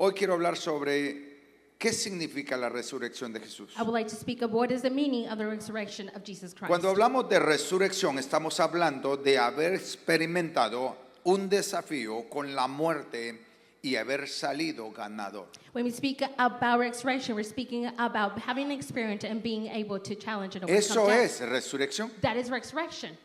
Hoy quiero hablar sobre qué significa la resurrección de Jesús. I would like to speak of what is the meaning of the resurrection of Jesus Christ. Cuando hablamos de resurrección, estamos hablando de haber experimentado un desafío con la muerte y haber salido ganador. When we speak about resurrection, we're speaking about having an experience and being able to challenge and overcome Eso death. es resurrección. That is resurrection.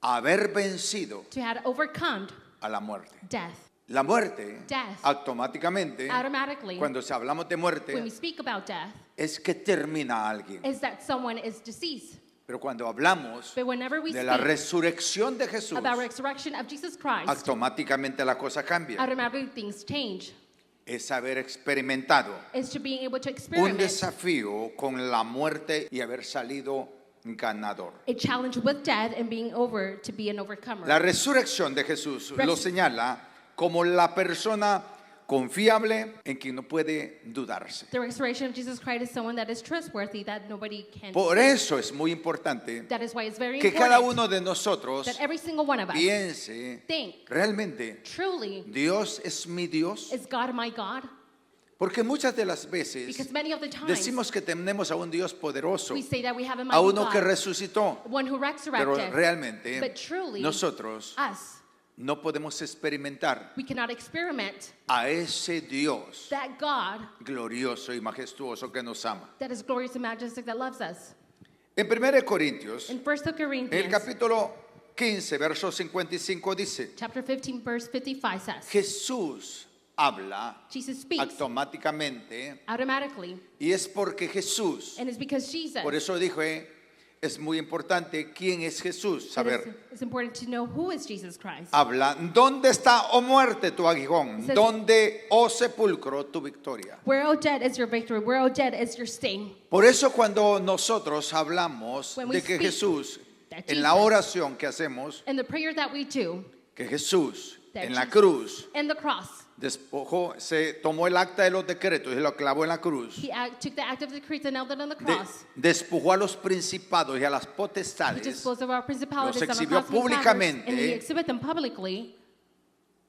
Haber vencido To have overcome a la muerte. death. La muerte, Death. automáticamente, Automatically, cuando hablamos de when we muerte, speak about death, es que termina alguien. is that someone is deceased. Pero cuando hablamos But whenever we de la speak resurrección de Jesús, about resurrection of Jesus Christ, automáticamente la cosa cambia. automatically things change. Es haber experimentado Is to being able to un experiment desafío con la muerte y haber salido ganador. a challenge with death and being over to be an overcomer. La resurrección de Jesús lo señala como la persona confiable en quien no puede dudarse. The resurrection of Jesus Christ is someone that is trustworthy, that nobody can. Por eso es muy importante That is why it's very que cada important uno de nosotros that every single one of us piense think, realmente, truly, Dios es mi Dios. is God my God? Porque muchas de las veces Because many of the times decimos que tenemos a un Dios poderoso, we say that we have a a mighty uno que God, resucitó, one who pero resurrected, realmente but truly, nosotros us, no podemos experimentar we cannot experiment a ese Dios that God glorioso y majestuoso que nos ama. that is glorious and majestic that loves us. En 1 Corintios, In 1 en el Corinthians, capítulo 15, verso 55 dice, chapter 15, verse 55 says, Jesús habla Jesus speaks automáticamente automatically, y es porque Jesús, and it's because Jesus. por eso dije, es muy importante quién es Jesús, saber. It's important to know who is Jesus Christ. Habla, ¿dónde está, oh muerte, tu aguijón? Says- ¿Dónde, oh sepulcro, tu victoria? Where, O dead, is your victory? Where, O dead, is your sting? Por eso cuando nosotros hablamos When we de que speak Jesús, that en la Jesus- oración que hacemos, And the prayer that we do, que Jesús that en la Jesus- cruz and the cross, despojó, se tomó el acta de los decretos y lo clavó en la cruz. took the act of the creed and nailed it on the De- cross. despojó a los principados y a las He potestades disposed of our principalities Los and our exhibió cosmic powers, públicamente. and he exhibited them publicly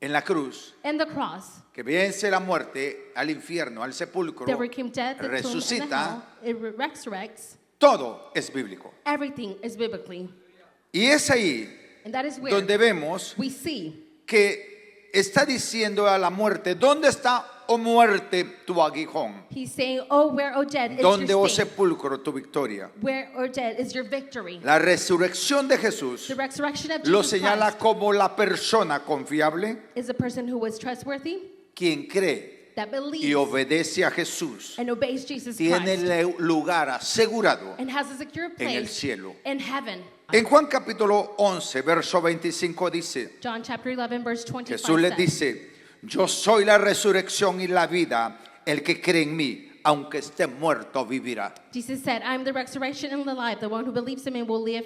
en la cruz, in the cross. que vence la muerte al infierno, al sepulcro, That overcame death, the tomb, and the resucita. hell. It resurrects. Todo es bíblico. Everything is biblically. Y es ahí And that is where donde vemos we see que está diciendo a la muerte, ¿dónde está, oh muerte, tu aguijón? he's saying, oh, where, O dead, is ¿Dónde, oh your sting? sepulcro, tu victoria? Where, O dead, is your victory? La resurrección de Jesús The resurrection of lo Jesus señala Christ como la persona confiable, is a person who was trustworthy, quien cree that believes y obedece a Jesús. and obeys Jesus Tiene Christ, el lugar asegurado. and has a secure en el place cielo. in heaven. En Juan capítulo 11, verso 25 dice, John chapter 11, verse 25 Jesús les says, dice, yo soy la resurrección y la vida, el que cree en mí, aunque esté muerto, vivirá. Jesus said, I am the resurrection and the life. The one who believes in me will live.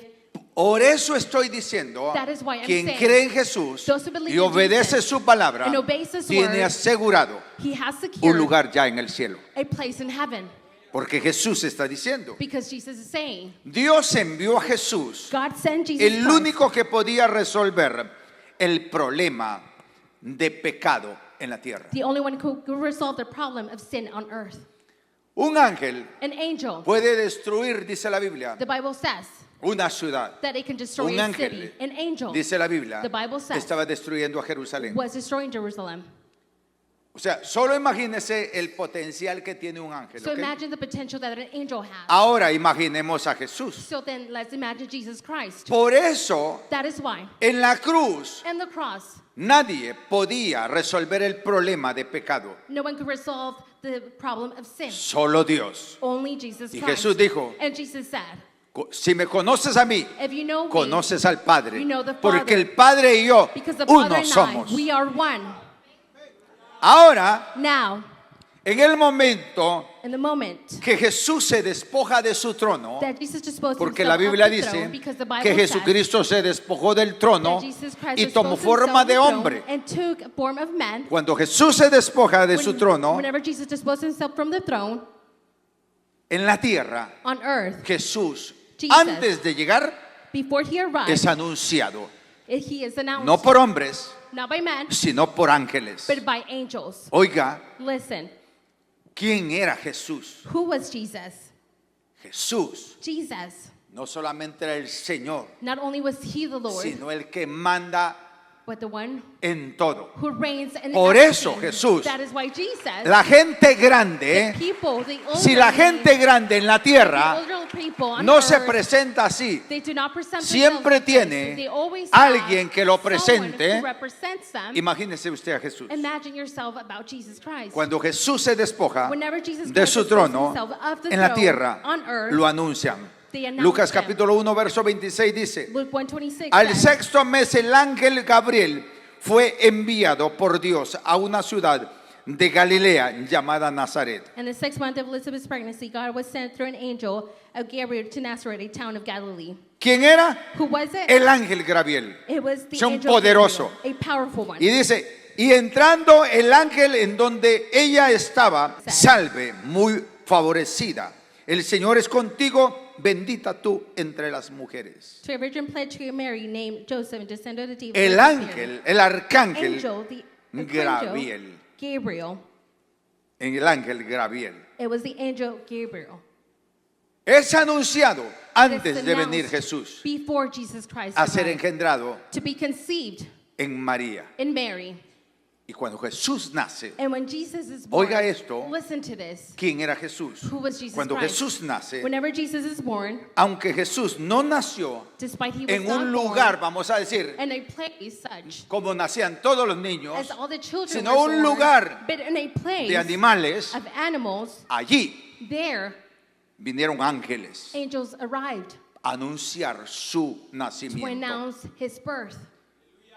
Por eso estoy diciendo, That is why I'm quien saying, cree en Jesús those who believe y in obedece Jesus su palabra, and obeys his tiene word, asegurado He has un secured lugar ya en el cielo. a place in heaven. Porque Jesús está diciendo, Because Jesus is saying, Dios envió a Jesús, God sent Jesus el Christ, único que podía resolver el problema de pecado en la tierra. the only one who could resolve the problem of sin on earth. Un ángel An angel, puede destruir, dice la Biblia, the Bible says, una ciudad. that it can destroy Un a ángel, city. An angel dice la Biblia, the Bible says, estaba destruyendo a Jerusalén. was destroying Jerusalem. O sea, solo imagínese el potencial que tiene un ángel. So ¿ok? imagine the potential that an angel has. Ahora imaginemos a Jesús. So then let's imagine Jesus Christ. Por eso, That is why en la cruz, and the cross, nadie podía resolver el problema de pecado. no one could resolve the problem of sin. Solo Dios. Only Jesus Y Christ. Jesús dijo, And Jesus said, si me conoces a mí, if you know me, conoces al Padre. you know the Porque Father. el Padre y yo, because the Father uno and somos. I, we are one. Ahora, Now, en el momento in the moment que Jesús se despoja de su trono, that Jesus disposed porque himself la Biblia of the dice throne, because the Bible que says Jesucristo se despojó del trono that Jesus Christ y tomó disposed forma himself de of the hombre. throne and took a form of man. Cuando Jesús se despoja de su trono Whenever Jesus disposed himself from the throne en la tierra, on earth, Jesús, Jesus, antes de llegar, before he arrived, es anunciado. He is announced no por hombres, not by men, sino por ángeles. but by angels. Oiga, Listen, ¿quién era Jesús? who was Jesus? Jesús Jesus. no solamente era el Señor, Not only was he the Lord, sino el que manda but the one en todo. who reigns in Por eso, everything. Jesús, That is why Jesus, La gente grande, people, the si la gente grande en la tierra older people on no se earth, presenta así, they do not present siempre themselves tiene like this. They always have alguien que lo someone presente. who represents them. Imagínese usted a Jesús. Imagine yourself about Jesus Christ. Cuando Jesús se despoja Whenever Jesus de Christ su displays trono himself of the en la throne tierra, on earth, lo anuncian. they announce Lucas him. capítulo 1, verso 26 dice: Luke 1:26 Al says, sexto mes el ángel Gabriel fue enviado por Dios a una ciudad de Galilea llamada Nazaret. in the 6th month of Elizabeth's pregnancy, God was sent through an angel of Gabriel to Nazareth, a town of Galilee. ¿Quién era? Who was it? El ángel Gabriel. It was the Es un angel poderoso. Gabriel, a powerful one. Y dice, y entrando el ángel en donde ella estaba, salve, muy favorecida. El Señor es contigo, bendita tú entre las mujeres. To a virgin pledged to Mary, named Joseph, descendant of David. El ángel, el arcángel Angel, the Gabriel. Gabriel. En el ángel Gabriel. It was the angel Gabriel. Es anunciado It is antes de venir announced Jesús before Jesus Christ a ser arrived, engendrado to be conceived en María. in Mary. Y cuando Jesús nace, And when Jesus is born, oiga esto, listen to this. ¿quién era Jesús? Who was Jesus Cuando Christ? Jesús nace, Whenever Jesus is born, aunque Jesús no nació despite he was en not un born lugar, vamos a decir, in a place such como nacían todos los niños, as all the children sino were un born, lugar but in a place de animales, of animals, allí there vinieron ángeles angels arrived a anunciar su to nacimiento. announce his birth.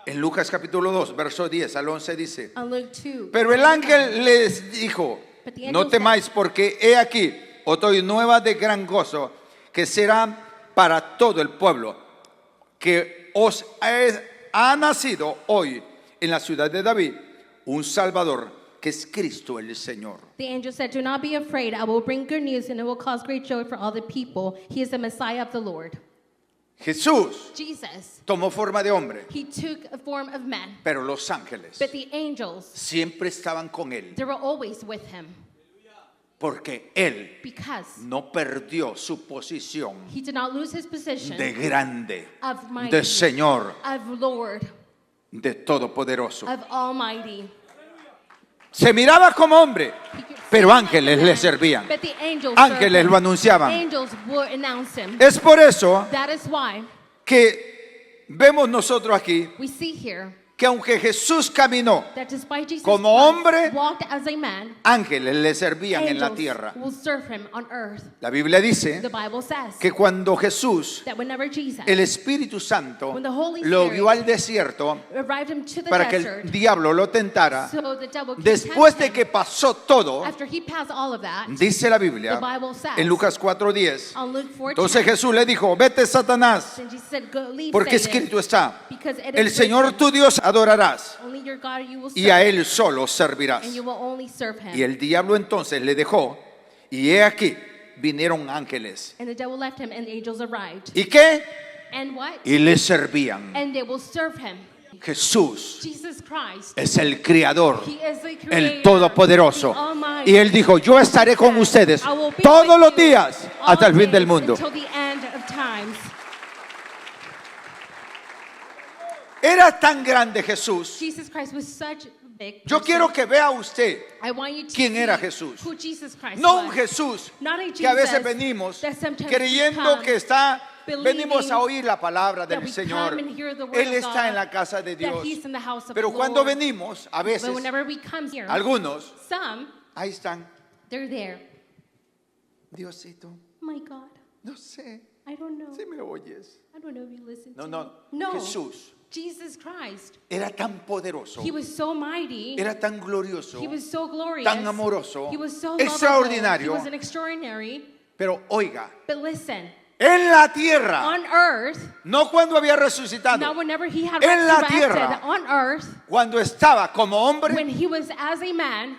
En Lucas capítulo 2, verso 10 al 11 dice: On Luke 2. Pero el ángel les dijo, But the angel no temáis, porque he aquí, os doy nueva de gran gozo, que será para todo el pueblo, que os ha nacido hoy en la ciudad de David un Salvador, que es Cristo el Señor. The angel said, "Do not be afraid. I will bring good news, and it will cause great joy for all the people. He is the Messiah of the Lord." Jesús Jesus, tomó forma de hombre, he took a form of man, pero los ángeles but the angels, siempre estaban con él, they were always with him porque él because no perdió su posición he did not lose his position de grande, of mighty, de Señor, of Lord, de Todopoderoso. of Almighty. Se miraba como hombre, He could pero see like ángeles a le man, servían. but the angels Ángeles served him. lo anunciaban. Angels would announce him. Es por eso That is why que vemos nosotros aquí we see here que aunque Jesús caminó, that despite Jesus como Christ hombre, walked as a man, ángeles le servían en la angels tierra. will serve him on earth. La Biblia dice The Bible says que cuando Jesús, that whenever Jesus el Espíritu Santo, When the Holy lo Spirit guió al desierto arrived him to the para que desert, el diablo lo tentara, so the devil could después tempt de him, que pasó todo, after he passed all of that, dice la Biblia, the Bible says, en Lucas 4:10, on Luke 14, entonces Jesús le dijo, vete Satanás, then Jesus said, "Go, leave porque Satan, escrito está, because it el is Señor written, tu Dios adorarás only your God you will y a serve, Él solo servirás. and you will only serve him." Y el diablo entonces le dejó, y he aquí, vinieron ángeles. And the devil left him, and the angels arrived. ¿Y qué? And what? Y le servían. And they will serve him. Jesús Jesus Christ, es el Creador, he is the creator, el Todopoderoso. the Almighty. Y Él dijo, yo estaré con ustedes I will be todos with los you días all hasta el fin del days mundo. Until the end of times. Era tan grande Jesús. Jesus Christ was such a big Yo person. quiero que vea usted I want you to quién see era Jesús. who Jesus Christ No un was. Jesús Not a que a veces Jesus venimos that sometimes creyendo we come que está, believing venimos a oír la palabra that del we Señor. come and hear the word Él of está God, en la casa de that Dios. he's in the house of Pero the cuando Lord. venimos, a But veces, whenever we come here, algunos, some, ahí están, they're there. Diosito, Oh my God, no sé I don't know. si me oyes. I don't know if you listen No, to no, me. No, Jesús Jesus Christ. era tan poderoso, He was so mighty. era tan glorioso, He was so glorious. tan amoroso, He was so extraordinario. lovable. He was an extraordinary. pero oiga, But listen, en la tierra, on earth, no cuando había resucitado, not whenever he had En la resurrected, tierra. on earth, cuando estaba como hombre, when he was as a man,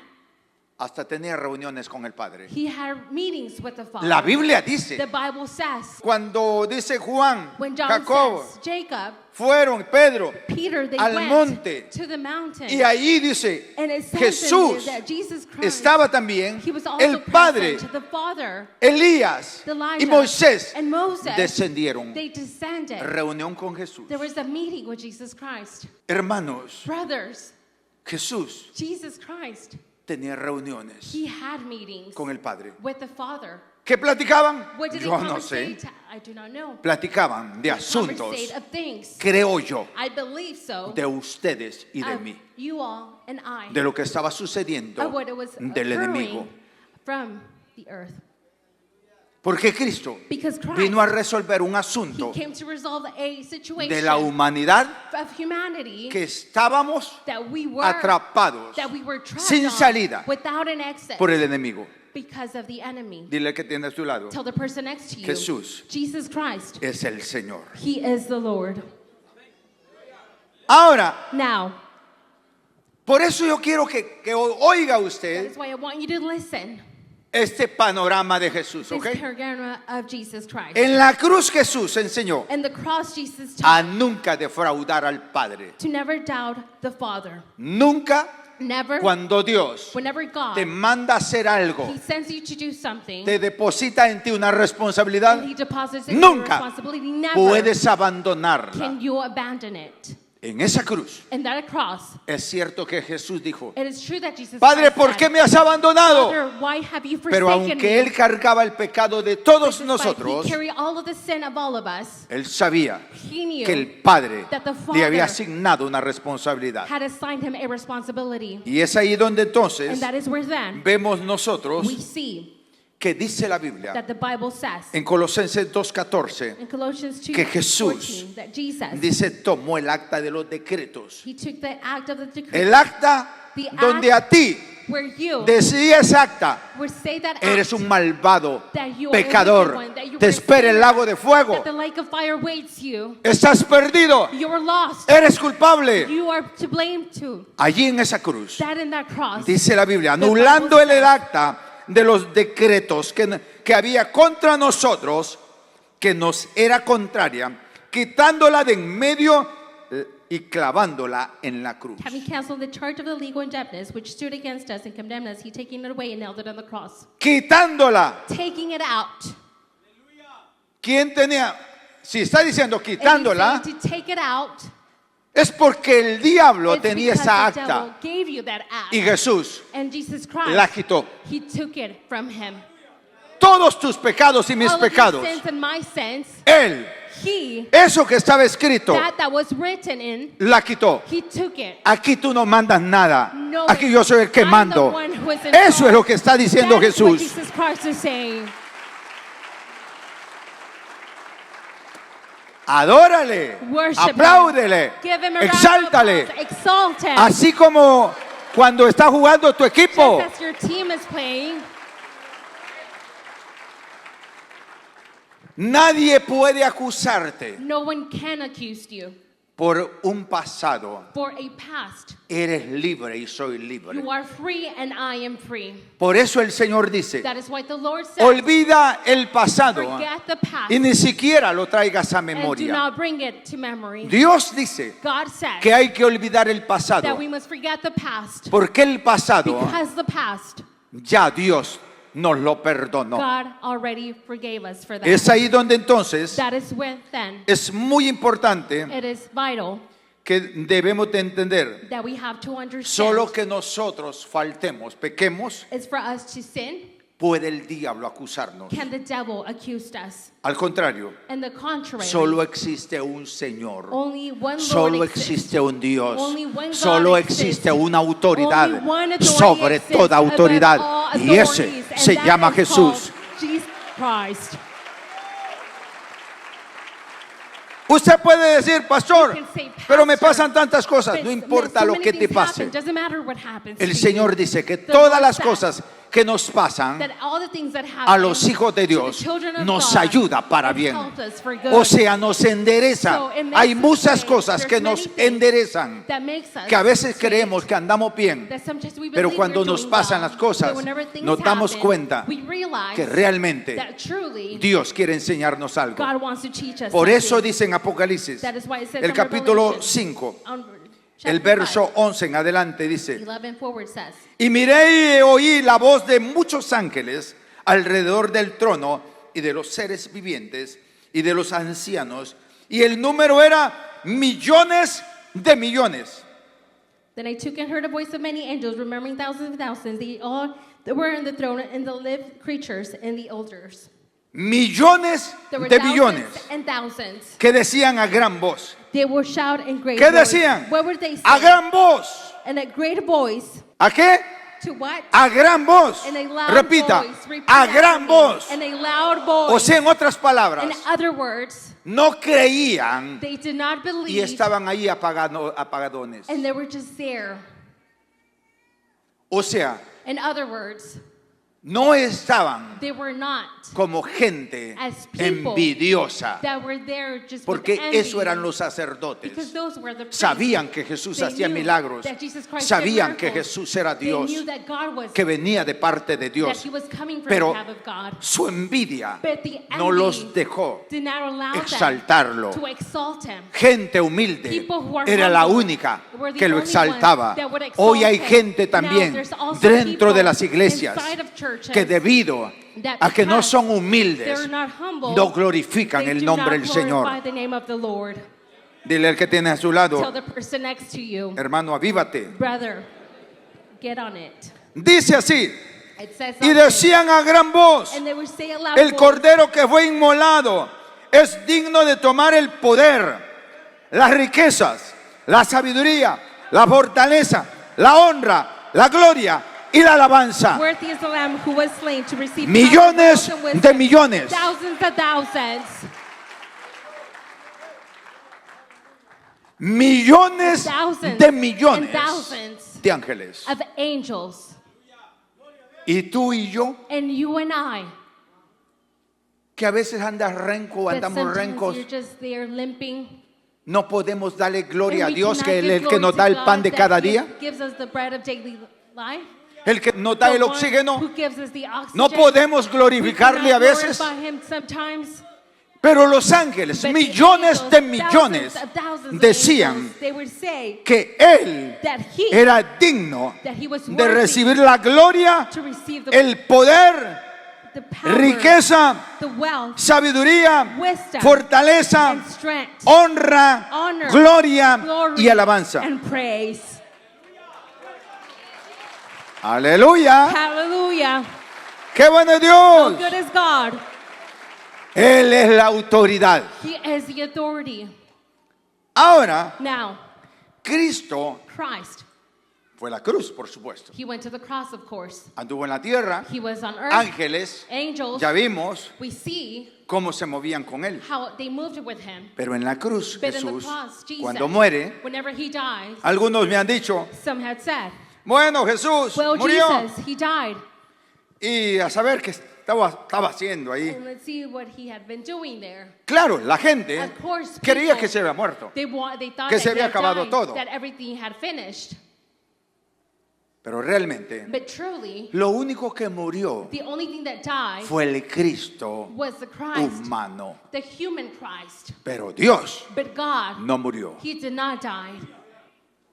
hasta tenía reuniones con el Padre. He had meetings with the Father. La Biblia dice, The Bible says, cuando dice Juan, when John Jacobo, says, Jacob, fueron, Pedro, Peter, they al went monte, to the mountain. y ahí dice, And it says Jesús that Jesus Christ, estaba también, he was also el Padre, present, the Father, Elías Elijah, y Moisés and Moses, descendieron. they descended. Reunión con Jesús. There was a meeting with Jesus Christ. Hermanos, Brothers, Jesús Jesus Christ, tenía reuniones he had meetings con el Padre. with the Father. ¿Qué platicaban? What did they Yo no sé. conversate? I do not know. Platicaban de They asuntos, conversate of things. creo yo, I believe so. de ustedes y de Of mí, you all and I. de lo que estaba sucediendo Of what it was del enemigo. occurring from the earth. Porque Cristo Because Christ, vino a resolver un he asunto came to resolve a situation de la humanidad of humanity que estábamos that we were atrapados trapped sin on salida without an exit por el enemigo. because of the enemy. Dile que tiene a tu lado, Tell the person next to you, Jesús Jesus Christ, es el Señor. he is the Lord. Ahora, Now, por eso yo quiero que oiga that usted is why I want you to listen. este panorama de Jesús, This ¿ok? paragraph of Jesus Christ. En la cruz Jesús enseñó And the cross Jesus a taught nunca defraudar al Padre. to never doubt the Father. Nunca Never, cuando Dios whenever God, te manda a hacer algo, he sends you to do something, te deposita en ti una responsabilidad, and he deposits in nunca your responsibility. Never puedes abandonarla. can you abandon it. En esa cruz And that cross, es cierto que Jesús dijo, it is true that Jesus Padre, Christ ¿por said, qué me has abandonado? Father, why have you Pero forsaken aunque me? Él cargaba el pecado de todos Despite nosotros, he carried all of the sin of all of us, Él sabía he knew que el Padre that the le había Father asignado una responsabilidad. had assigned him a responsibility. Y es ahí donde And entonces that is where then vemos nosotros we see que dice la Biblia that the Bible says en Colosenses 2:14, in Colossians que Jesús 2:14 that Jesus, dice, tomó el acta de los decretos. he took the act of the decree El acta The donde a ti where you decía esa acta, would say that eres act, un malvado, that you are a wicked pecador, one, that you te were espera el sinner, lago de fuego, that the lake of fire waits you. estás perdido, You are lost. eres culpable. You are to blame too. Allí en esa cruz, That in that cross, dice la Biblia, The anulando Bible el says- acta de los decretos que había contra nosotros, que nos era contraria, quitándola de en medio y clavándola en la cruz. having canceled the charge of the legal indebtedness which stood against us and condemned us, he taking it away and nailed it on the cross. Quitándola. Taking it out. ¿Quién tenía? Si está diciendo And he's quitándola, saying to take it out. es porque el diablo It's tenía because esa the devil acta gave you that act. y Jesús And Jesus Christ, la quitó. he took it from him. Todos tus pecados y mis All of your pecados, sins and my sins, Él, he, eso que estaba escrito, that was written in, la quitó. he took it. Aquí tú no mandas nada. No, Aquí yo soy el que I'm mando. the one who is in Eso es charge. lo que está diciendo That is what Jesús. Jesus Christ is saying. Adórale, Worship apláudele, him. Give him a round of exáltale. applause. Exalt him. Así como cuando está jugando tu equipo, Just as your team is playing, nadie puede acusarte no one can accuse you por un pasado. for a past. Eres libre y soy libre. You are free and I am free. Por eso el Señor dice, That is why the Lord says, olvida el pasado forget the past y ni siquiera lo traigas a and do memoria. not bring it to memory. Dios dice God says que hay que olvidar el pasado, that we must forget the past porque el pasado because the past, ya Dios nos lo perdonó. God already forgave us for that. Es ahí donde entonces That is when then es muy importante it is vital que debemos de entender, that we have to understand solo que nosotros faltemos, pequemos, is for us to sin. puede el diablo acusarnos. Can the devil accuse us? Al contrario, And the contrary, solo existe un Señor. only one Lord Solo exists. existe un Dios, Only one God solo exists. existe una autoridad Only one authority sobre exists toda above autoridad all y ese authorities, and se that llama is Jesús. called Jesus Christ. Usted puede decir, pastor, You can say, pero me "Pastor, pasan tantas cosas, no But importa so lo many que te things pase. happen. Doesn't matter what happens El to Señor you. dice que The todas Lord las says cosas que nos pasan that all the things that a happen los hijos de to the Dios children of nos God, ayuda para it bien. helps us for good. O sea, nos endereza. So it makes Hay us muchas straight. cosas que There's nos many things enderezan, that makes us que a veces straight, creemos que andamos bien, that sometimes we pero believe cuando we're nos doing pasan well, las cosas, but whenever things nos damos happen, cuenta we realize que realmente that truly Dios quiere enseñarnos algo. God wants to teach us Por eso something. dice en Apocalipsis, That is why it says el in capítulo Revelation, 5, on el chapter verso 11 en adelante dice: 11 forward says, y miré y oí la voz de muchos ángeles alrededor del trono y de los seres vivientes y de los ancianos, y el número era millones de millones. Then I took and heard a voice of many angels, remembering thousands of thousands, they all that were in the throne and the living creatures and the elders. Millones There were de thousands millones and thousands. que decían a gran voz. They will shout in great ¿Qué voice. decían? What would they say? A gran voz. In a great voice. ¿A qué? To what? A gran voz. In a loud Repita, voice. Repeat a after gran me. voz. In a loud voice. O sea, en otras palabras, In other words, no creían they did not y believe, estaban ahí apagadones. and they were just there. O sea, In other words, no estaban they were not como gente as people envidiosa, that were there just porque with envy, eso eran los sacerdotes. because those were the priests. Sabían que Jesús They hacía knew milagros, that Jesus Christ sabían did que miracles. Jesús era They Dios, knew that God was, que venía de parte de that Dios, he was coming from pero the hand of God. su envidia But the no envy los dejó did not allow them exaltarlo. to exalt him. Gente humilde People who are era la humble única were the que lo only exaltaba. ones that would exalt Hoy hay him. gente Now también there's also dentro de people las iglesias inside of churches que debido that a que no because son humildes, they're not humble, no glorifican they el do nombre not del Señor. glorify the name of the Lord. Dile al que tiene a su Tell lado, the person next to you, hermano, avívate. brother, get on it. Dice así, It says y something. decían a gran voz, And they would say a loud el voice, cordero que fue inmolado es digno de tomar el poder, las riquezas, la sabiduría, la fortaleza, la honra, la gloria y la alabanza. worthy is the Lamb who was slain to receive Millones power, wealth, and de wisdom. millones. Thousands of thousands. Millones Thousands de and millones thousands de ángeles. of angels. Y tú y yo, And you and I, que a veces andas renco, that andamos sometimes rencos, you're just there limping. no podemos darle gloria a And we Dios, cannot que give es el que glory nos to da el God pan de that cada He día, gives us the bread of daily life. el que nos da The el one oxígeno. who gives us the oxygen. No podemos We glorificarle a cannot veces, glorify Him sometimes. pero los ángeles, But the millones angels, de millones, thousands of thousands of decían angels, they would say que Él that He, era digno that he was de worthy recibir la gloria, to receive the, el poder, the power, riqueza, the wealth, sabiduría, wisdom, fortaleza, and strength, honra, honor, gloria glory, y alabanza. and praise. Aleluya. Hallelujah. ¡Qué bueno es How Dios! good is God? Él es la autoridad. He is the authority. Ahora, Now, Cristo Christ, fue a la cruz, por supuesto. He went to the cross, of course. Anduvo en la tierra, He was on earth. ángeles, Angels, ya vimos we see cómo se movían con Él. how they moved with Him. Pero en la cruz, But in the Jesús, cross, Jesus, cuando muere, whenever He dies, algunos me han dicho, some had said, bueno, Jesús well, murió. Jesus, He died. Y a saber qué estaba haciendo ahí. And let's see what He had been doing there. Claro, la gente Of course, creía people, que se había muerto. They thought que that se he había had acabado died, todo. that everything had finished. Pero realmente, But truly, lo único que murió the only thing that died fue el Cristo was the Christ, humano. the human Christ. Pero Dios But God, no murió. He did not die.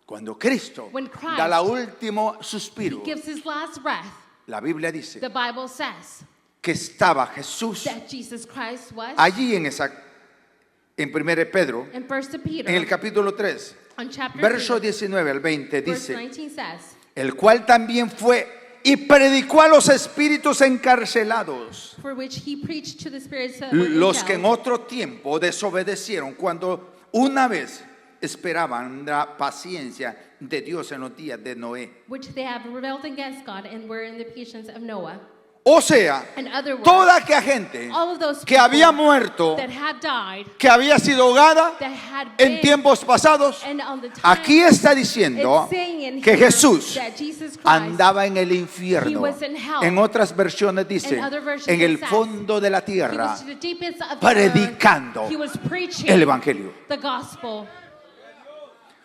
Cuando Cristo When Christ da la último He suspiro, gives His last breath. la Biblia dice The Bible says que estaba Jesús that Jesus Christ was allí en 1 Pedro, in 1 Peter, en el capítulo 3, on chapter verso 3, 19 al 20, verse dice, 19 says, el cual también fue y predicó a los espíritus encarcelados, for which He preached to the spirits that were in los que hell, en otro tiempo desobedecieron cuando una vez esperaban la paciencia de Dios en los días de Noé. which they have rebelled against God and were in the patience of Noah. O sea, In other words, toda aquella gente all of those que people había muerto, that had died, que había sido ahogada that had en been, tiempos pasados, and on the time, aquí está diciendo it's saying in que here Jesús that Jesus Christ, andaba en el he infierno. was in hell. En otras versiones dice, In other versions en el it says, fondo de la he tierra, was to the deepest of the predicando earth. He was preaching el evangelio. the gospel.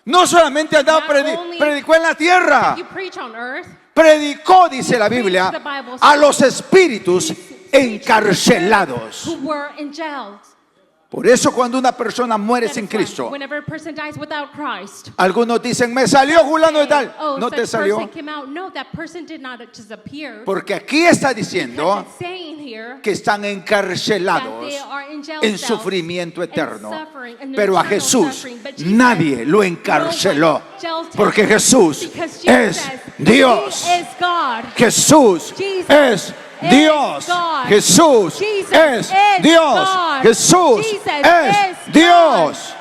No solamente andaba, Not only predicó en la tierra, You preach on earth. predicó, dice la Biblia, a los espíritus encarcelados. Who were in jails. Por eso cuando una persona muere That sin is why Cristo, whenever a person dies without Christ, algunos dicen, me salió fulano de tal. oh, No such te salió. person came out. No, that person did not just appear. Porque aquí está Because diciendo it's saying here que están that encarcelados they are in jail en cells sufrimiento and eterno. suffering, and Pero a eternal Jesús suffering. But Jesus, nadie lo no encarceló. one jailed him. Porque Jesús Because es Jesus, Dios. He is God. Jesús Jesus es Dios. God. Jesús Jesus es is Dios. God. Jesús Jesus es is Dios.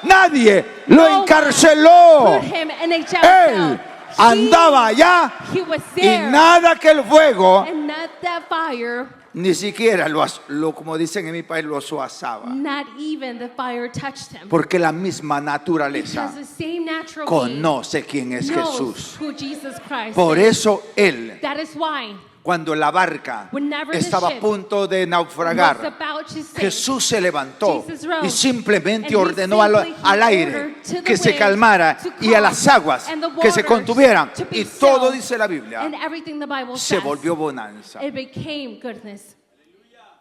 Nadie lo No one encarceló. Put him in a jail Él cell. andaba allá He was y there. nada que el fuego And not that fire, ni siquiera lo como dicen en mi país, lo suazaba. not even the fire touched him. Porque la misma naturaleza Because the same natural being conoce quién es knows Jesús. who Jesus Christ Por is. eso Él, That is why cuando la barca Whenever the estaba a ship punto de was naufragar, about to sink, Jesús se levantó Jesus rose, y simplemente and he ordenó simply al aire ordered to the que se wind calmara to y a calm, las aguas and the que se waters contuvieran. to be Y todo, still, dice la Biblia, and everything the Bible se says, volvió bonanza. it became goodness.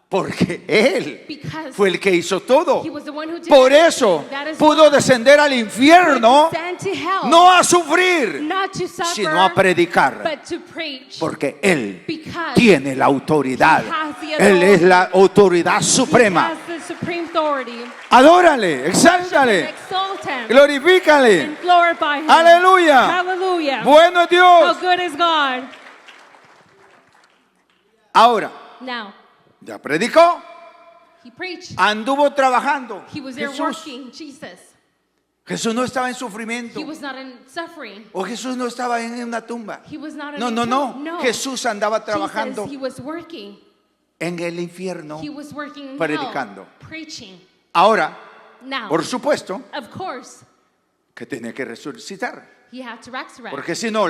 Porque Él Because fue el que hizo todo. he was the one who did Por everything. eso That is pudo why descender al infierno, sent to hell, no a sufrir, not to suffer, sino a predicar. but to preach. Porque Él Because tiene la autoridad. he has the Él es la autoridad he suprema. has the supreme authority. Adórale, And exáltale, exalt him glorifícale. and glorify him. Aleluya. Hallelujah. Bueno es How Dios. good is God? Ahora, Now, ya predicó, he preached. anduvo trabajando. He was there Jesús, working, Jesus. Jesús no estaba en sufrimiento. He was not in suffering. O Jesús no estaba en una tumba. He was not in No, a no, tomb. no. Jesús andaba trabajando Jesus, he was working. en el infierno. He was working in predicando. hell, preaching. Ahora, Now, por supuesto, of course, que tenía que resucitar. he had to resurrect. Porque si no,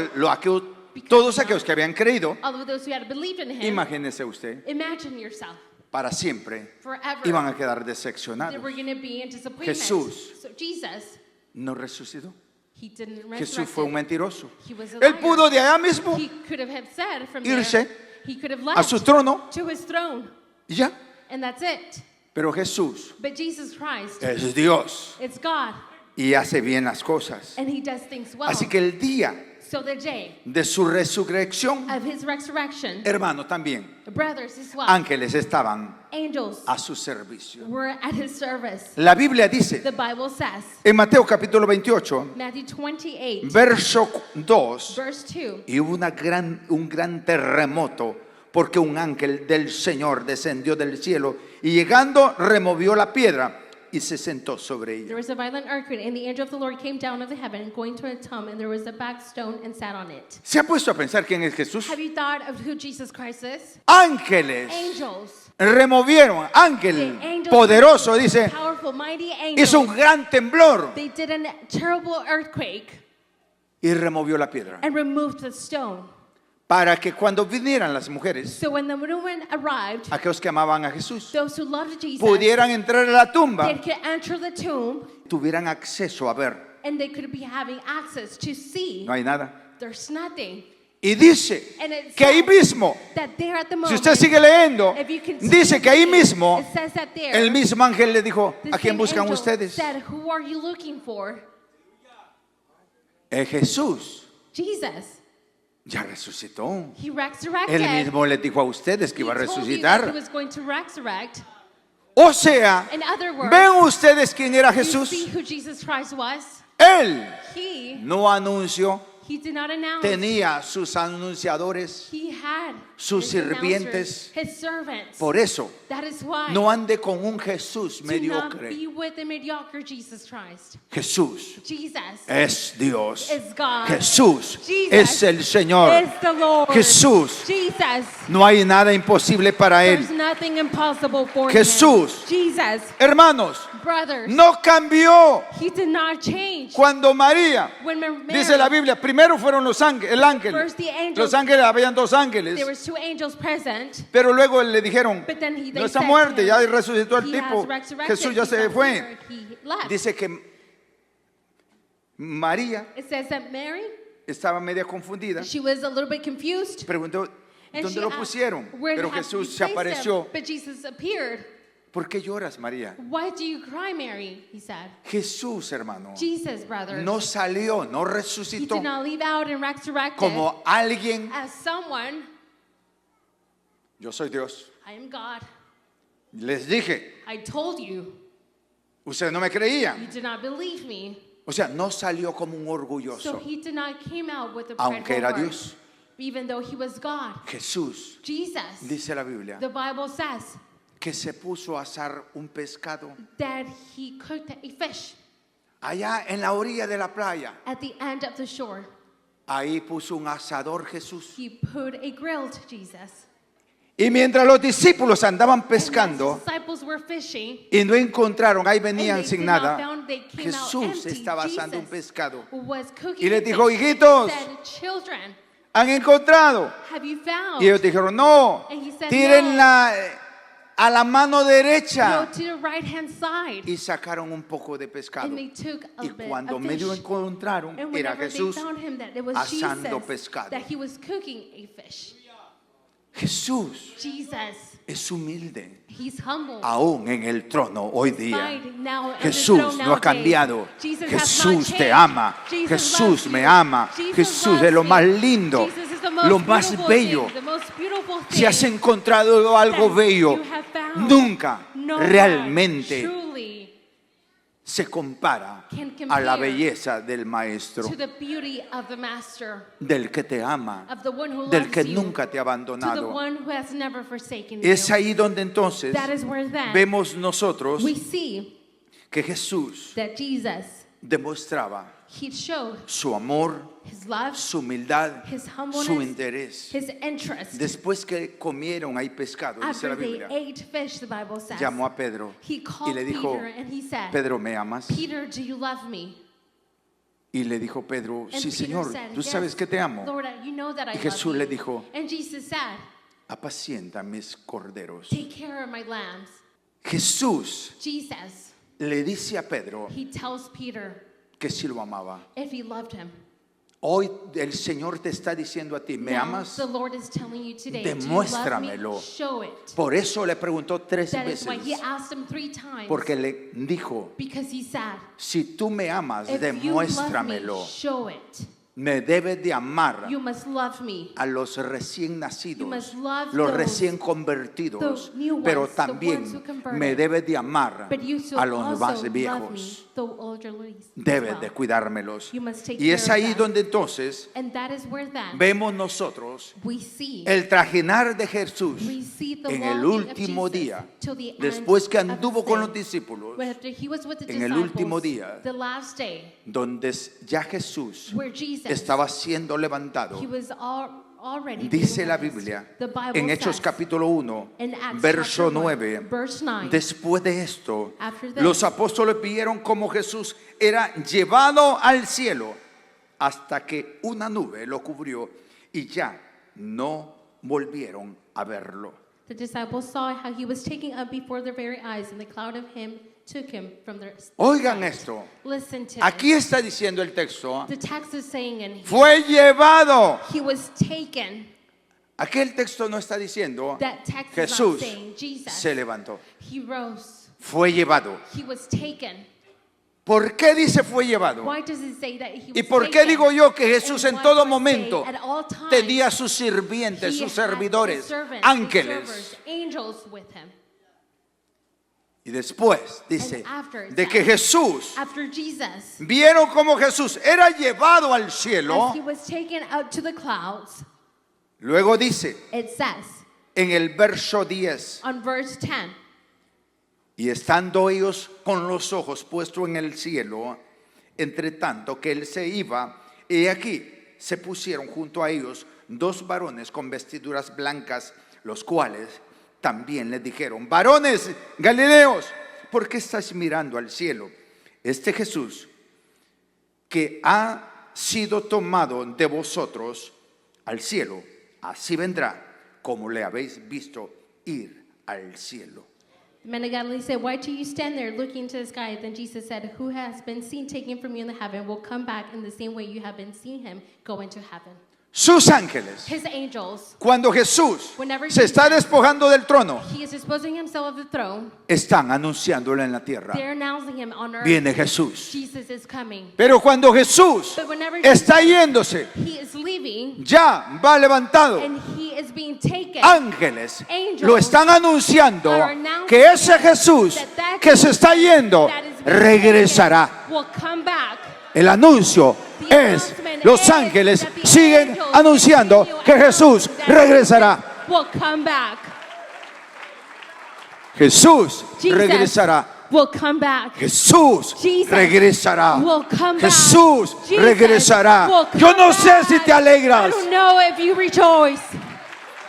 todos aquellos que habían creído, All of those who had believed in him, imagínese usted, imagine yourself, para siempre forever, iban a quedar they decepcionados. were going to be in disappointment. Jesús. So Jesus, No resucitó. he didn't Jesús resurrect. fue un mentiroso. He was a Él liar. pudo de allá mismo He could have said from irse there, he could have a su left trono to his throne, y ya. and that's it. Pero Jesús But Jesus Christ, es Dios it's God, y hace bien las cosas. and he does things well. Así que el día So the day de su resurrección, of his resurrection, hermano, también brothers as well, ángeles estaban angels a su servicio. were at his service. La Biblia dice The Bible says, en Mateo capítulo 28, Matthew 28, verso 2, verse 2, y hubo un gran terremoto porque un ángel del Señor descendió del cielo y llegando removió la piedra y se sentó sobre there ella. was a violent earthquake, and the angel of the Lord came down of the heaven, and going to a tomb, and there was a back stone, and sat on it. ¿Se ha puesto a pensar quién es Jesús? Have you thought of who Jesus Christ is? Ángeles Angels, removieron, ángel The angels- poderoso, dice, powerful, mighty angels. hizo un gran temblor They did a terrible earthquake y removió la piedra. and removed the stone. Para que cuando vinieran las mujeres, So when the women arrived, aquellos que amaban a Jesús, those who loved Jesus, pudieran entrar a la tumba, they could enter the tomb, tuvieran acceso a ver. and they could be having access to see. No hay nada. There's nothing. Y dice And it que ahí says mismo, that there at the si moment, usted sigue leyendo, if you continue dice que ahí reading, mismo, it says that there, el mismo ángel le dijo, the ¿a quién same buscan angel ustedes? said, who are you looking for? Es Jesús. Jesus. Ya resucitó. He resurrected. Él mismo les dijo a ustedes que He iba a told you that he resucitar. was going to resurrect. O sea, In other words, ¿ven ustedes quién era you Jesús? see who Jesus Christ was? Él He no anunció He did not announce. tenía sus anunciadores, He had sus his sirvientes. announcers, his servants. Por eso, That is why. no ande con un Jesús Do not mediocre. be with the mediocre Jesus Christ. Jesús Jesus es Dios. is God. Jesús Jesus es el Señor. is the Lord. Jesús. Jesus. No hay nada imposible para There's Él. nothing impossible for Jesús. him. Jesus, Hermanos, brothers, no cambió he did not change. cuando María, When Mary, dice la Biblia, primero fueron los ángeles, el ángel. First the angels. Los ángeles, habían dos ángeles, there was 2 angels present, pero luego le dijeron, but then they no está said to muerto, him, ya resucitó el he tipo, has resurrected, Jesús ya he's se not fue. here, he left. Dice que María It says that Mary, estaba media confundida, she was a little bit confused. preguntó, And ¿dónde she lo asked, pusieron? "Where Pero have Jesús you se placed apareció. him?" But Jesus appeared. ¿Por qué lloras, María? Why do you cry, Mary? He said. Jesús, hermano, Jesus, brothers. no salió, no He resucitó did not leave out and resurrected como alguien. as someone. Yo soy Dios. I am God. Les dije, I told you. ustedes no me You creían. did not believe me. O sea, no salió como un So orgulloso, he did not came out with a aunque prideful era heart, Dios. even though he was God. Jesús, Jesus, dice la Biblia, the Bible says que se puso a asar un pescado that he cooked a fish allá en la orilla de la playa. at the end of the shore. Ahí puso un asador Jesús. He put a grill to Jesus. Y mientras los discípulos andaban And pescando as the disciples were fishing, y no encontraron, ahí and venían they sin did not nada, found, they came out Jesús empty. estaba asando un Jesus pescado. was cooking Y les a dijo, fish. hijitos, He said, children, ¿han encontrado? have you found? Y ellos dijeron, no, And he said, tírenla a la mano Go derecha. to the right hand side. Y sacaron un poco de pescado. And they took a Y bit cuando of medio fish. encontraron, And era whenever they Jesús found him, that it was asando Jesus, pescado. that he was cooking a fish. Jesús Jesus, es humilde, he's humble. aún en el trono hoy día. Despite now on the Jesús throne no ha nowadays. cambiado. Jesus has not Jesús te changed. ama. Jesus Jesús loves me you. ama. Jesus Jesús loves es lo me. más lindo, Jesus is the most lo más beautiful bello. thing, the most beautiful Si has thing encontrado algo that bello, you have found. nunca No one realmente truly se compara can a la compare belleza del Maestro, to the beauty of the Master, del que te ama, of the one who del loves que you, nunca te ha to the abandonado. one who has never forsaken Es you. ahí donde entonces That is where then vemos nosotros we see que Jesús that Jesus, demostraba he showed su amor, his love, su humildad, his su humbleness, interés. his interest. Después que comieron ahí pescado, dice la After they Biblia, ate fish, the Bible says, llamó a Pedro he y called le dijo, Peter and he said, Pedro, ¿me amas? Peter, do you love me? Y le dijo Pedro, And sí, Peter Señor, said, tú "Yes, sabes que te amo. Lord, you know that I Y Jesús love le you." dijo, And Jesus said, apacienta mis corderos. take care of my lambs. Jesús Jesus, le dice a Pedro he tells Peter que sí lo amaba. if he loved him. Hoy el Señor te está diciendo a ti, ¿me Now, amas? the Lord is telling you today, do you love Demuéstramelo. me? Show it. Por eso le preguntó 3 That is why he veces, asked him 3 times. porque le dijo, Because he said, si tú me amas, if you love me, demuéstramelo. show it. Me debes de amar You must love me. a los recién You nacidos, must love los those- recién convertidos, those new pero ones, the también ones who converted. me debes de amar But you shall a los also más love me, viejos. the elderly as Debes well. de cuidármelos. You must take Y es care of ahí them. donde entonces And that is where then vemos nosotros we see el trajinar de Jesús we see the en el longing of último Jesus día, till the end después que of anduvo his con day. los discípulos, After he was with the en el disciples, último día, the last day, donde ya Jesús where Jesus, estaba siendo levantado. he was already Dice being la raised. Biblia The Bible en Hechos says, capítulo 1, in Acts verso chapter 1, 9, verse 9, después de esto, After this, los apóstoles vieron cómo Jesús era llevado al cielo hasta que una nube lo cubrió y ya no volvieron a verlo. the disciples saw how he was taken up before their very eyes, and the cloud of him took him from their Oigan sight. esto, Listen to aquí this. está diciendo el texto, The text is saying in here, fue llevado. he was taken. Aquí el texto no está diciendo, That text is not Jesús saying Jesus. se levantó, He rose. fue llevado. He was taken. ¿Por qué dice fue llevado? Why does it say that he was ¿Y por qué taken? digo yo que Jesús And en why todo does it momento say at all times tenía sus sirvientes, he sus had servidores, his servants, his ángeles? servers, angels with him? Y después dice And after, de que Jesús, after Jesus, vieron como Jesús era llevado al cielo. as he was taken out to the clouds, Luego dice it says en el verso 10, on verse 10, y estando ellos con los ojos puestos en el cielo, entre tanto que él se iba, he aquí se pusieron junto a ellos 2 varones con vestiduras blancas, los cuales también les dijeron: varones Galileos, ¿por qué estáis mirando al cielo? Este Jesús que ha sido tomado de vosotros al cielo, así vendrá como le habéis visto ir al cielo. the men of Galilee said, why do you stand there looking to the sky? Then Jesus said, who has been seen taken from you in the heaven will come back in the same way you have been seeing him go into heaven. Sus ángeles, His angels, cuando Jesús Whenever se está Jesus- despojando del trono, he is disposing himself of the throne. están anunciándolo en la tierra. They're announcing him on earth. Viene Jesús. Jesus is coming. Pero cuando Jesús But whenever está yéndose, he is leaving ya va levantado, and he is being taken, ángeles Angels lo están anunciando are announcing que ese Jesús that que se está yendo that is being regresará. taken will come back. El anuncio The es, announcement los is ángeles that the siguen angels anunciando continue que Jesús announcing that regresará. Jesus will come back. Jesús Jesus regresará. will come back. Jesús Jesus regresará. will come back. Jesús Jesus regresará. will Yo no come sé si back. te alegras, I don't know if you rejoice,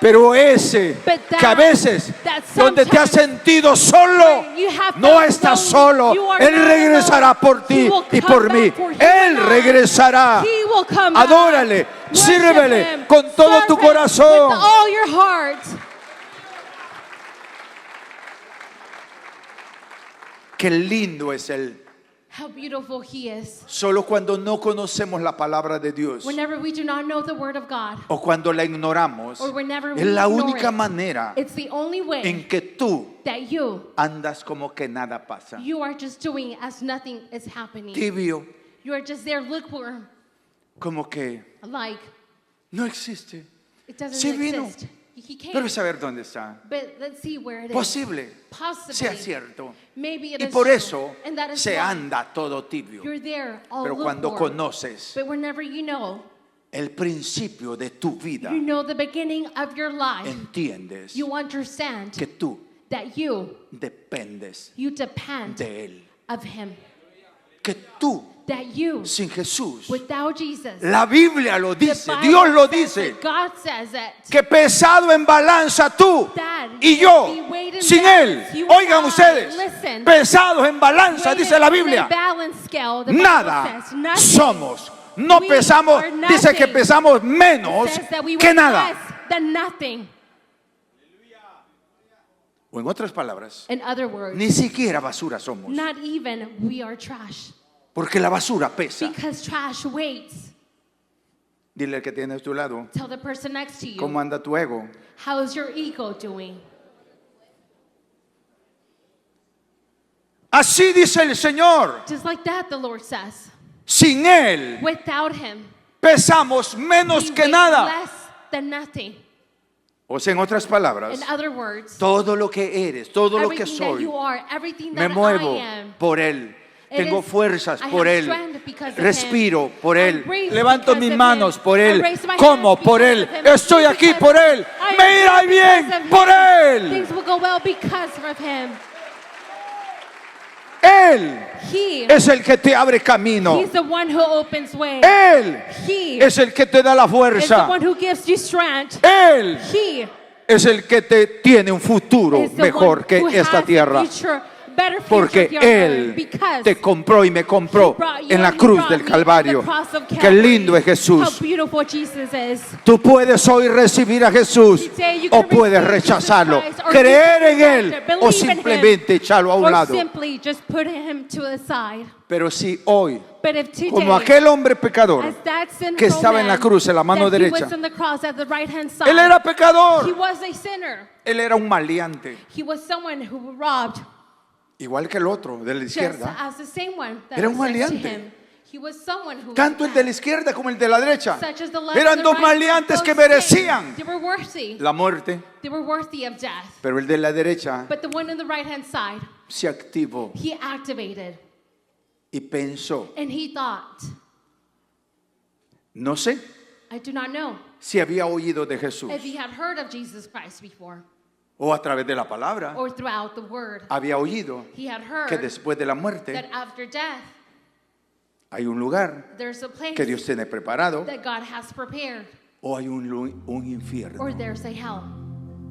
pero ese But that- que a veces that donde te has sometimes sentido solo, where you have no felt estás lonely, solo. you are Él not regresará alone. por ti He will y come por mí. back for you Él and I. regresará. He will come back. Adórale, Worship sírvele him. con todo tu Serve him corazón. with all your heart. Qué lindo es Él. How beautiful he is. Solo cuando no conocemos la palabra de Dios Whenever we do not know the word of God, o cuando la ignoramos, or whenever we es la ignore única it, manera it's the only way en que tú that you andas como que nada pasa. are just doing as nothing is happening. Tibio, You are just there lukewarm, como que like no existe. it doesn't Sí vino. exist. He came, Pero saber dónde está. but let's see where it is. Posible Possibly. sea cierto. Maybe it Y is por true. eso And that is se why anda todo tibio. you're there all Pero cuando lukewarm. conoces But whenever you know el principio de tu vida, the beginning of your life, entiendes you understand que tú that you dependes depend de Él. of him. Que tú, That you, sin Jesús, without Jesus, la Biblia lo the dice, Bible Dios lo says dice, that God says that que pesado en balanza tú That y yo, be weighed in sin balance, Él. you Oigan and I, ustedes, listen. pesados en balanza, weighted dice la in a Biblia. balance scale, the Bible Nada says, nothing. somos. No We pesamos, are dice que nothing. pesamos menos Says that we que weigh nada. less than nothing. O en otras palabras, In other words, ni siquiera basura somos. not even we are trash. Porque la basura pesa. Because trash weights. Dile al que tiene a tu lado, Tell the person next to you, ¿cómo anda tu ego? how's your ego doing? Así dice el Señor. Just like that, the Lord says. Sin Él Without him, pesamos menos we que weigh nada. less than nothing. O sea, en otras palabras, In other words, todo lo que eres, todo lo que everything that soy, you are, everything me that muevo I am, por Él. It Tengo is- fuerzas I por have Él. strength because of Respiro him. por I Él. breathe Levanto because mis of manos him. por I Él. raise my Como hands por because Él. of him. Estoy Because aquí por Él. I am Me irá here bien because of por him. Él. Things will go well because of him. Él He es el que te abre camino. He's the one who opens way. Él He es el que te da la is the fuerza. one who gives you strength. Él He es el que te tiene un futuro is the mejor one que who esta has tierra. a future, better future Porque here on earth. Él Because te compró y me compró brought you en la and he cruz brought del me at Calvario. the cross of Qué Calvary. lindo es How Jesús. beautiful Jesus is. Tú puedes hoy recibir a Jesús Today you o can puedes receive Jesus rechazarlo, Christ, or creer you en can Él reject it, o believe in simplemente echarlo a un Or lado. simply just put him to the side. Pero si hoy, But if today, como aquel hombre pecador, as that sinful que estaba en la man, cruz en la mano that derecha, he was on the cross at the right-hand side, él era he pecador, was a sinner. él era un maleante, He was someone who robbed, igual que el otro de la just izquierda. as the same one that Era was un next to maleante. him. He was someone who Tanto was el de la bad, izquierda como el de la derecha such as the left eran and the dos right, maleantes que both sinned. merecían They were worthy. la muerte, They were worthy of death. pero el de la derecha But the one on the right-hand side, se activó he activated. y pensó, And he thought, no sé I do not know si había oído de Jesús if he had heard of Jesus Christ before o a través de la palabra or throughout the word. había oído He had heard que después de la muerte that after death, hay un lugar there's a place que Dios tiene preparado that God has prepared, o hay un infierno or there's a hell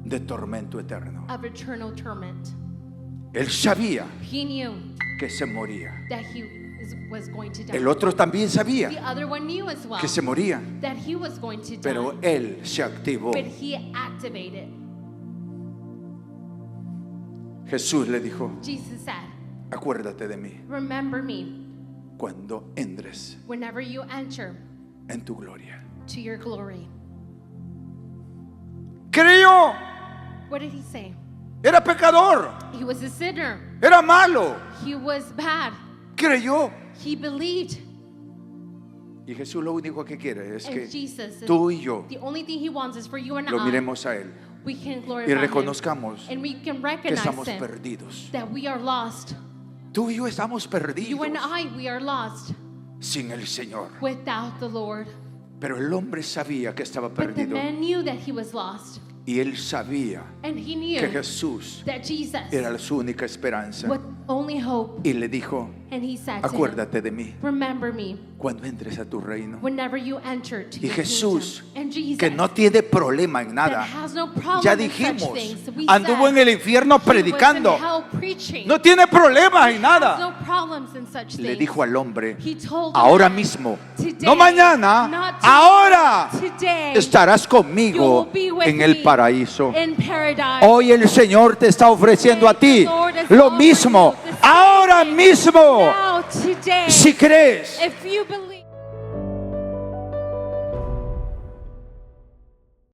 de tormento eterno. of eternal torment. Él sabía He knew que se moría. that he was going to die. El otro también The sabía other one knew as well que se moría, that he was going to die, pero él se activó. but he activated. Jesús le dijo, Jesus said, acuérdate de mí remember me cuando entres whenever you enter en tu gloria. to your glory. Creyó, What did he say? era pecador, He was a sinner. era malo, He was bad. creyó. He believed. Y Jesús lo único que quiere es And que Jesus, tú y yo the only thing he wants is for you and lo I, miremos a Él we can y glorify him. reconozcamos And we can que recognize estamos him, perdidos. that we are lost. Tú y yo estamos You perdidos and I, we are lost sin el Señor. without the Lord. Pero el hombre sabía que estaba But the perdido man knew that he was lost. y él sabía And he knew que Jesús that Jesus era su única esperanza. was only hope. Y le dijo, And he said to him, acuérdate de mí remember me cuando entres a tu reino. whenever you enter to Y your Jesús, kingdom. And Jesus, que no tiene problema en that nada, has no problem ya in such dijimos, things. We anduvo said en el infierno he was in predicando, hell preaching. no tiene problemas en Has nada. no problems in such Le things. dijo al hombre, He told the ahora man, mismo, today, no mañana, not ahora today, estarás you conmigo will be with en el me paraíso. in paradise. Hoy el Señor te está ofreciendo a ti lo mismo, ahora mismo, Now, today, si crees. if you believe,